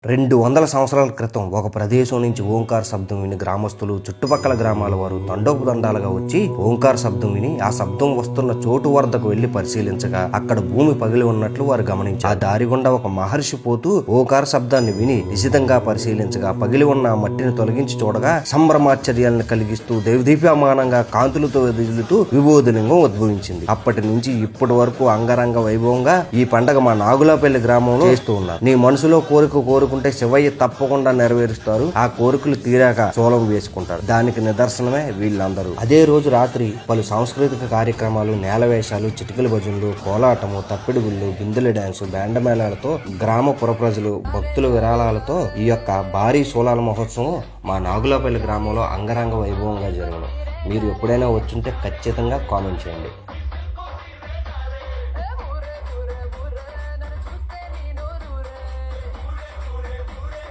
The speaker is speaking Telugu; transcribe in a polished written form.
200 సంవత్సరాల క్రితం ఒక ప్రదేశం నుంచి ఓంకార శబ్దం విని గ్రామస్తులు చుట్టుపక్కల గ్రామాల వారు తండోపతండాలుగా వచ్చి ఓంకార శబ్దం విని ఆ శబ్దం వస్తున్న చోటు వద్దకు వెళ్లి పరిశీలించగా అక్కడ భూమి పగిలి ఉన్నట్లు వారు గమనించారు. ఆ దారి గుండా ఒక మహర్షి పోతూ ఓంకార శబ్దాన్ని విని నిశితంగా పరిశీలించగా పగిలి ఉన్న ఆ మట్టిని తొలగించి చూడగా సంభ్రమాశ్చర్యాలను కలిగిస్తూ దేవదీప్యమానంగా కాంతులతో ఎదుగుతూ విభూతిలింగం ఉద్భవించింది. అప్పటి నుంచి ఇప్పటి వరకు అంగరంగ వైభవంగా ఈ పండగ మా నాగులపల్లి గ్రామంలో చేస్తూ ఉన్నారు. నీ మనసులో కోరుకుంటే శివయ్య తప్పకుండా నెరవేరుస్తారు. ఆ కోరికలు తీరాక శూలం వేసుకుంటారు. దానికి నిదర్శనమే వీళ్ళందరూ. అదే రోజు రాత్రి పలు సాంస్కృతిక కార్యక్రమాలు, నేలవేషాలు, చిటికల భజనలు, కోలాటము, తప్పిడి గుళ్ళు, బిందెల డాన్స్, బ్యాండమేళాలతో గ్రామ పురప్రజలు భక్తుల విరాళాలతో ఈ యొక్క భారీ శూలాల మహోత్సవం మా నాగులపల్లి గ్రామంలో అంగరంగ వైభవంగా జరగను. మీరు ఎప్పుడైనా వచ్చుంటే ఖచ్చితంగా కామెంట్ చేయండి.